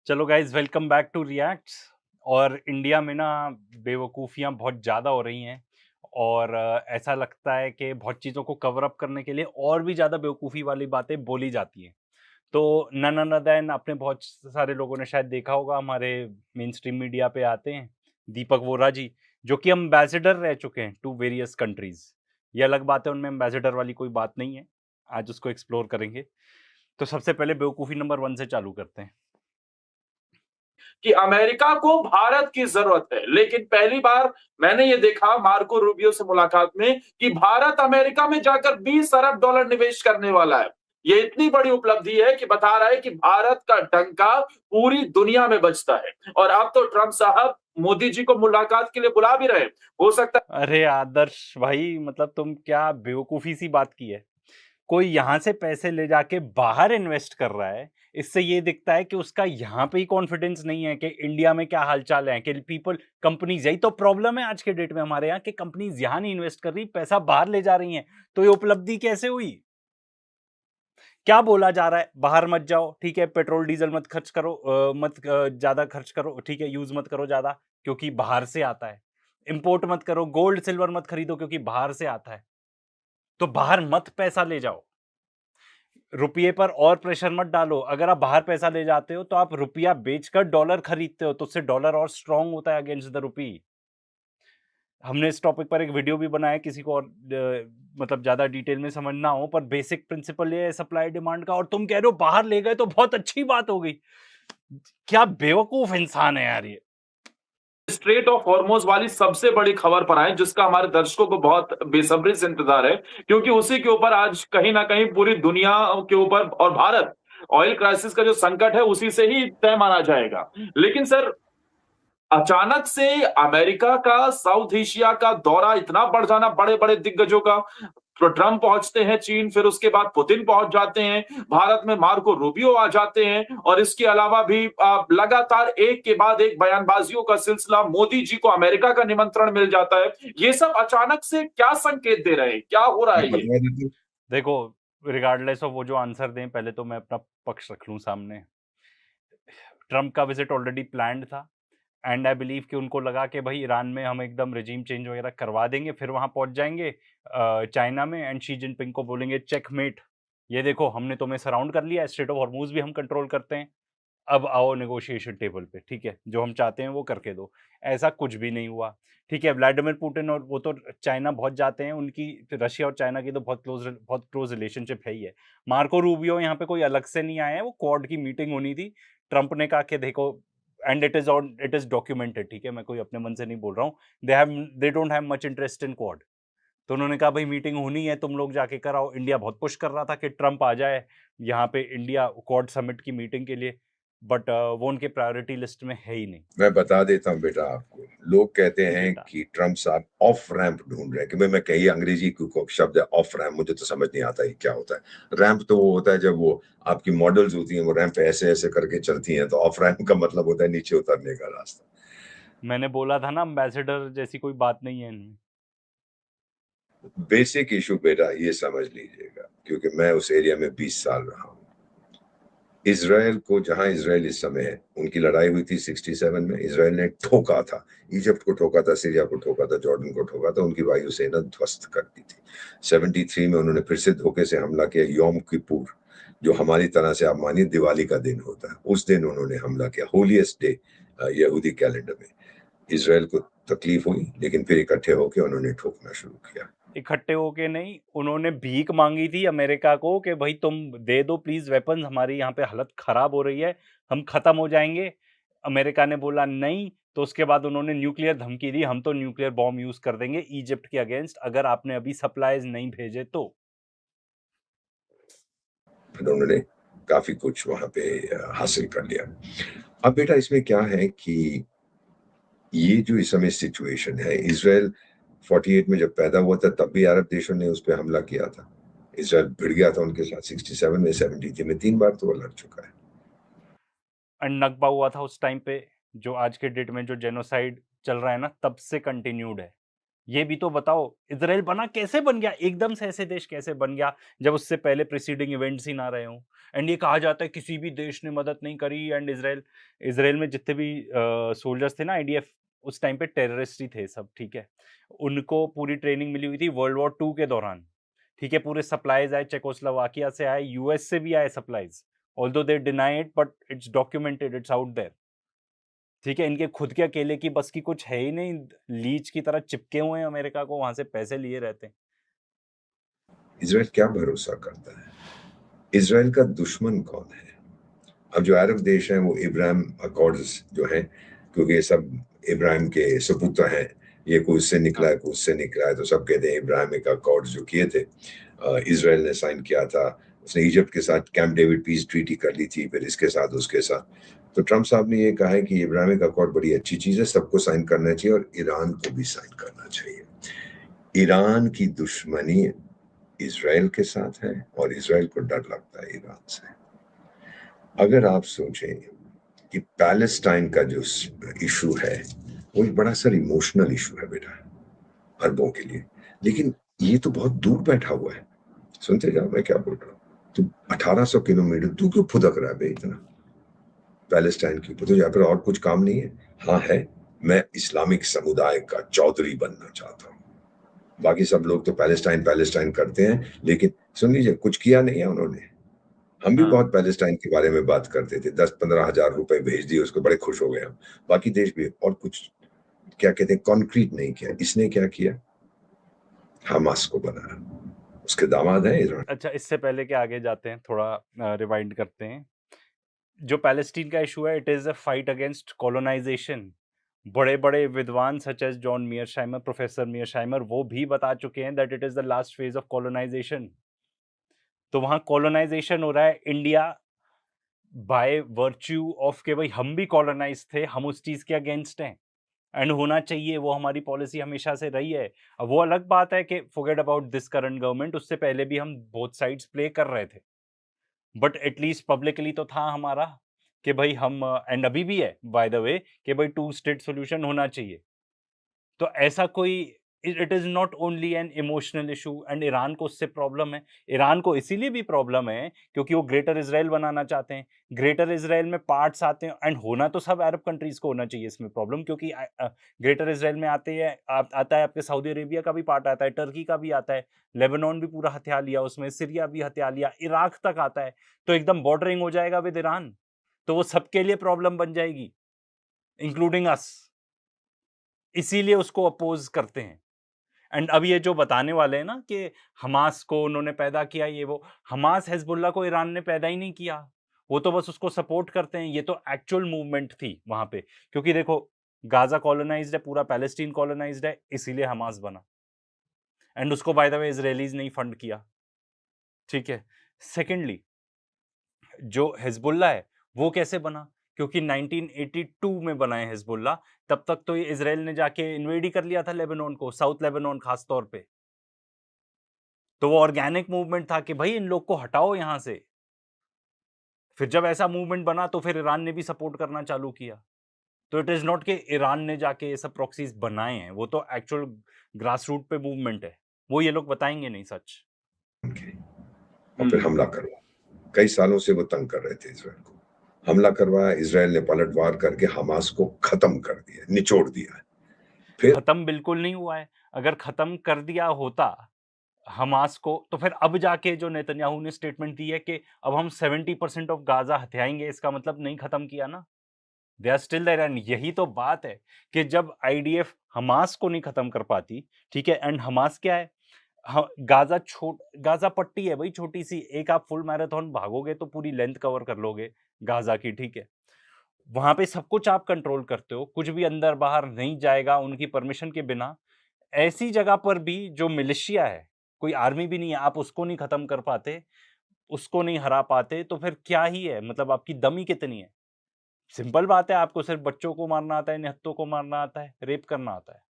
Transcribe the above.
चलो guys welcome back to Reacts. और India में ना बेवकूफ़ियाँ बहुत ज़्यादा हो रही हैं और ऐसा लगता है कि बहुत चीज़ों को कवर अप करने के लिए और भी ज़्यादा बेवकूफ़ी वाली बातें बोली जाती हैं। तो नन अदर देन आपने बहुत सारे लोगों ने शायद देखा होगा, हमारे मेन स्ट्रीम मीडिया पे आते हैं दीपक वोरा जी, जो कि एम्बेसडर रह चुके हैं टू वेरियस कंट्रीज़। ये अलग बात है, उनमें एम्बेसडर वाली कोई बात नहीं है। आज उसको एक्सप्लोर करेंगे। तो सबसे पहले बेवकूफ़ी नंबर 1 से चालू करते हैं। कि अमेरिका को भारत की जरूरत है, लेकिन पहली बार मैंने ये देखा मार्को रूबियो से मुलाकात में कि भारत अमेरिका में जाकर 20 अरब डॉलर निवेश करने वाला है। ये इतनी बड़ी उपलब्धि है कि बता रहा है कि भारत का डंका पूरी दुनिया में बजता है। और अब तो ट्रंप साहब मोदी जी को मुलाकात के लिए बुला भी रहे। हो सकता अरे आदर्श भाई, मतलब तुम क्या बेवकूफ़ी सी बात की है। कोई यहाँ से पैसे ले जाके बाहर इन्वेस्ट कर रहा है, इससे ये दिखता है कि उसका यहाँ पे ही कॉन्फिडेंस नहीं है कि इंडिया में क्या हालचाल है, कि पीपल कंपनीज, यही तो प्रॉब्लम है आज के डेट में हमारे यहाँ, कि कंपनीज यहाँ नहीं इन्वेस्ट कर रही, पैसा बाहर ले जा रही हैं। तो ये उपलब्धि कैसे हुई? क्या बोला जा रहा है? बाहर मत जाओ, ठीक है, पेट्रोल डीजल मत खर्च करो, मत ज्यादा खर्च करो, ठीक है, यूज मत करो ज्यादा क्योंकि बाहर से आता है। इंपोर्ट मत करो, गोल्ड सिल्वर मत खरीदो क्योंकि बाहर से आता है। तो बाहर मत पैसा ले जाओ, रुपये पर और प्रेशर मत डालो। अगर आप बाहर पैसा ले जाते हो तो आप रुपया बेचकर डॉलर खरीदते हो, तो उससे डॉलर और स्ट्रांग होता है अगेंस्ट द रुपी। हमने इस टॉपिक पर एक वीडियो भी बनाया, किसी को और मतलब ज्यादा डिटेल में समझना हो, पर बेसिक प्रिंसिपल ये है सप्लाई डिमांड का। और तुम कह रहे हो बाहर ले गए तो बहुत अच्छी बात हो गई। क्या बेवकूफ इंसान है यार ये। स्ट्रेट ऑफ हॉर्मोज वाली सबसे बड़ी खबर पर आए, जिसका हमारे दर्शकों को बहुत बेसब्री से इंतजार है, क्योंकि उसी के ऊपर आज कहीं ना कहीं पूरी दुनिया के ऊपर और भारत ऑयल क्राइसिस का जो संकट है उसी से ही तय माना जाएगा। लेकिन सर, अचानक से अमेरिका का साउथ एशिया का दौरा इतना बढ़ जाना, बड़े बड़े दिग्गजों का। तो ट्रंप पहुंचते हैं चीन, फिर उसके बाद पुतिन पहुंच जाते हैं, भारत में मार्को रूबियो आ जाते हैं, और इसके अलावा भी लगातार एक के बाद एक बयानबाजियों का सिलसिला। मोदी जी को अमेरिका का निमंत्रण मिल जाता है। ये सब अचानक से क्या संकेत दे रहे हैं, क्या हो रहा मैं है ये? बता देता हूँ। देखो, रिगार्डलेस ऑफ वो जो आंसर दें, पहले तो मैं अपना पक्ष रख लूं सामने। ट्रंप का विजिट ऑलरेडी प्लान्ड था, एंड आई बिलीव कि उनको लगा कि भाई ईरान में हम एकदम रिजीम चेंज वगैरह करवा देंगे, फिर वहां पहुंच जाएंगे चाइना में, एंड शी जिनपिंग को बोलेंगे चेकमेट, ये देखो हमने तुम्हें सराउंड कर लिया, स्ट्रेट ऑफ हॉर्मूज भी हम कंट्रोल करते हैं, अब आओ नेगोशिएशन टेबल पे, ठीक है, जो हम चाहते हैं वो करके दो। ऐसा कुछ भी नहीं हुआ। ठीक है, व्लादिमीर पुतिन और वो तो चाइना बहुत जाते हैं, उनकी रशिया और चाइना की तो बहुत क्लोज रिलेशनशिप है ही है। मार्को रूबियो यहाँ पे कोई अलग से नहीं आए हैं, वो क्वाड की मीटिंग होनी थी। ट्रंप ने कहा कि देखो, एंड इट इज डॉक्यूमेंटेड, ठीक है, मैं कोई अपने मन से नहीं बोल रहा हूँ, they don't have much interest in quad. तो उन्होंने कहा भाई मीटिंग होनी है, तुम लोग जाके कराओ। इंडिया बहुत पुश कर रहा था कि ट्रंप आ जाए यहाँ पे इंडिया क्वाड समिट की मीटिंग के लिए, बट वो उनके प्रायोरिटी लिस्ट में है ही नहीं। मैं बता देता हूँ बेटा आपको। लोग कहते हैं बेटा, कि ट्रम्प साहब ऑफ रैंप ढूंढ रहे हैं, कि मैं कही अंग्रेजी को शब्द है ऑफ रैंप, मुझे तो समझ नहीं आता ये क्या होता है। रैंप तो वो होता है जब वो आपकी मॉडल्स होती हैं, वो रैंप पे ऐसे ऐसे करके चलती हैं, तो ऑफ रैंप का मतलब होता है नीचे उतरने का रास्ता। मैंने बोला था ना, एम्बेसडर जैसी कोई बात नहीं है इनमें। बेसिक इशू बेटा ये समझ लीजिएगा, क्योंकि मैं उस एरिया में 20 साल रहा हूँ। इसराइल को, जहां इसराइल इस समय है, उनकी लड़ाई हुई थी 67 में, इसराइल ने ठोका था, इजिप्ट को ठोका था, सीरिया को ठोका था, जॉर्डन को ठोका था, उनकी वायुसेना ध्वस्त कर दी थी। 73 में उन्होंने फिर से धोखे से हमला किया। योम किपुर, जो हमारी तरह से आप मानिए दिवाली का दिन होता है, उस दिन उन्होंने हमला किया, होलीएस्ट डे यहूदी कैलेंडर में। इसराइल को तकलीफ हुई, लेकिन फिर इकट्ठे होकर उन्होंने ठोकना शुरू किया। इकट्ठे होके नहीं, उन्होंने भीख मांगी थी अमेरिका को कि भाई तुम दे दो प्लीज वेपन्स, हमारी यहाँ पे हालत खराब हो रही है, हम खत्म हो जाएंगे। अमेरिका ने बोला नहीं, तो उसके बाद उन्होंने न्यूक्लियर धमकी दी, हम तो न्यूक्लियर बॉम्ब यूज कर देंगे इजिप्ट के अगेंस्ट अगर आपने अभी सप्लाईज नहीं भेजे तो। फिर उन्होंने काफी कुछ वहां पे हासिल कर लिया। अब बेटा इसमें क्या है कि ये जो इस समय सिचुएशन है, इसराइल 48 में जब पैदा हुआ था तब भी अरब देशों ने उस पर हमला किया था। इसराइल भिड़ गया था उनके साथ 67 में, 73 में, 3 बार तो वो लड़ चुका है। एंड नकबा हुआ था उस टाइम पे, जो आज के डेट में जो जेनोसाइड चल रहा है ना, तब से कंटिन्यूड है। ये भी तो बताओ, इज़राइल बना कैसे बन गया? एकदम से ऐसे देश कैसे बन गया, जब उससे पहले प्रीसीडिंग इवेंट्स ही ना रहे हों? एंड ये कहा जाता है किसी भी देश ने मदद नहीं करी, एंड इज़राइल इज़राइल में जितने भी सोल्जर्स थे ना आईडीएफ, उस टाइम पे टेररिस्ट ही थे सब, ठीक है? उनको पूरी ट्रेनिंग मिली हुई थी वर्ल्ड वॉर 2 के दौरान, ठीक है? पूरे सप्लाइज़ आए, चेकोस्लोवाकिया से आए, यूएस से भी आए supplies, although they deny it but it's documented, it's out there. ठीक है, इनके खुद के अकेले की बस की कुछ है ही नहीं, लीच की तरह चिपके हुए हैं अमेरिका को, वहाँ से पैसे लिए रहते हैं। इज़राइल क्या भरोसा करता है? इज़राइल का दुश्मन कौन है? अब जो अरब देश हैं वो इब्राहिम अकॉर्ड्स जो हैं, क्योंकि ये सब इब्राहिम के सुपुत्र हैं, ये कोई उससे निकला है, कोई उससे निकला है, तो सब कहते हैं इब्राहिमिक अकॉर्ड्स जो किए थे, इज़राइल ने साइन किया था। उसने इजिप्ट के साथ कैंप डेविड पीस ट्रीटी कर ली थी, फिर इसके साथ, उसके साथ। तो ट्रम्प साहब ने ये कहा है कि इब्राहिमिक अकॉर्ड बड़ी अच्छी चीज़ है, सबको साइन करना चाहिए और ईरान को भी साइन करना चाहिए। ईरान की दुश्मनी इज़राइल के साथ है और इज़राइल को डर लगता है ईरान से। अगर आप सोचें कि पैलेस्टाइन का जो इशू है, वो एक बड़ा सर इमोशनल इशू है बेटा, अरबों के लिए, लेकिन ये तो बहुत दूर बैठा हुआ है। सुनते जाओ मैं क्या बोल रहा हूँ। तो 1800 किलोमीटर तू क्यों फुदक रहा है बे इतना पैलेस्टाइन के ऊपर? तो यहाँ पर और कुछ काम नहीं है? हाँ है, मैं इस्लामिक समुदाय का चौधरी बनना चाहता हूँ। बाकी सब लोग तो पैलेस्टाइन पैलेस्टाइन करते हैं, लेकिन सुन लीजिए, कुछ किया नहीं है उन्होंने। हम भी हाँ। बहुत पैलेस्टाइन के बारे में बात करते थे, 10-15 हजार रुपए भेज दिए उसको, बड़े खुश हो गए हम। बाकी देश भी, और कुछ क्या कहते हैं, कॉन्क्रीट नहीं किया। इसने क्या किया? हमास को बनाया। उसके दामाद हैं ईरान। अच्छा, इससे पहले कि आगे जाते हैं, थोड़ा रिवाइंड करते हैं। जो पैलेस्टीन का इशू है, it is a fight against colonisation. बड़े-बड़े विद्वान such as John Mearsheimer, professor Mearsheimer, वो भी बता चुके हैं that it is the last phase of colonisation. तो वहाँ कॉलोनाइज़ेशन हो रहा है, इंडिया बाय वर्च्यू ऑफ के भाई हम भी कॉलोनाइज़ थे, हम उस चीज़ के अगेंस्ट हैं। एंड होना चाहिए, वो हमारी पॉलिसी हमेशा से रही है। अब वो अलग बात है कि forget about this current government, उससे पहले भी हम बोथ साइड्स प्ले कर रहे थे। बट एटलीस्ट पब्लिकली तो था हमारा कि भाई हम, एंड अभी भी है बाय द वे, कि भाई टू स्टेट सॉल्यूशन होना चाहिए। तो ऐसा कोई, it is not only an emotional issue, and Iran को उससे प्रॉब्लम है। ईरान को इसीलिए भी प्रॉब्लम है क्योंकि वो ग्रेटर इज़राइल बनाना चाहते हैं। ग्रेटर इज़राइल में पार्ट्स आते हैं, एंड होना तो सब अरब कंट्रीज़ को होना चाहिए इसमें प्रॉब्लम, क्योंकि ग्रेटर इज़राइल में आते हैं, आता है आपके सऊदी अरेबिया का भी पार्ट आता है, टर्की का भी आता है, लेबनान भी पूरा हथिया लिया उसमें, सीरिया भी हथिया लिया, इराक तक आता है। तो एकदम बॉर्डरिंग हो जाएगा विद ईरान, तो वो सबके लिए प्रॉब्लम बन जाएगी, इंक्लूडिंग अस। इसीलिए उसको अपोज़ करते हैं। एंड अब ये जो बताने वाले हैं ना कि हमास को उन्होंने पैदा किया, ये वो, हमास हिजबुल्लाह को ईरान ने पैदा ही नहीं किया, वो तो बस उसको सपोर्ट करते हैं। ये तो एक्चुअल मूवमेंट थी वहां पे, क्योंकि देखो गाजा कॉलोनाइज्ड है, पूरा पैलेस्टीन कॉलोनाइज्ड है, इसीलिए हमास बना। एंड उसको बाय द वे इजरायलीज ने फंड किया, ठीक है। सेकेंडली, जो हिजबुल्लाह है वो कैसे बना? क्योंकि 1982 में बना है हिजबुल्लाह, तब तक तो ये इसराइल ने जाके इन्वेड ही कर लिया था लेबनान को, साउथ लेबनान खास तौर पे। तो वो ऑर्गेनिक मूवमेंट था कि भाई इन लोग को हटाओ यहाँ से। फिर जब ऐसा मूवमेंट बना तो फिर ईरान ने भी सपोर्ट करना चालू किया। तो इट इज़ नॉट कि ईरान ने जाके ये सब प्रॉक्सीज़ बनाए हैं, वो तो एक्चुअल ग्रास रूट पे मूवमेंट है। वो ये लोग बताएँगे नहीं सच। और फिर हमला करवा, कई सालों से वो तंग कर रहे थे इसराइल को। हमला करवाया, इसराइल ने पलटवार करके हमास को खत्म कर दिया, निचोड़ दिया। फिर खत्म बिल्कुल नहीं हुआ है। अगर खत्म कर दिया होता हमास को, तो फिर अब जाके जो नेतन्याहू ने स्टेटमेंट दी है कि अब हम 70% ऑफ गाज़ा हथियाएँगे, इसका मतलब नहीं खत्म किया ना। They are still there, and यही तो बात है कि जब आईडीएफ हमास को नहीं खत्म कर पाती, ठीक है, एंड हमास क्या है? गाज़ा पट्टी है भाई, छोटी-सी। एक आप फुल मैराथन भागोगे तो पूरी लेंथ कवर कर लोगे गाज़ा की, ठीक है। वहाँ पे सब कुछ आप कंट्रोल करते हो, कुछ भी अंदर-बाहर नहीं जाएगा उनकी परमिशन के बिना। ऐसी जगह पर भी जो मिलिशिया है, कोई आर्मी भी नहीं है, आप उसको नहीं खत्म कर पाते, उसको नहीं हरा पाते, तो फिर क्या ही है? मतलब आपकी दम ही कितनी है? सिंपल बात है, आपको सिर्फ बच्चों को मारना आता है, निहत्तों को मारना आता है, रेप करना आता है।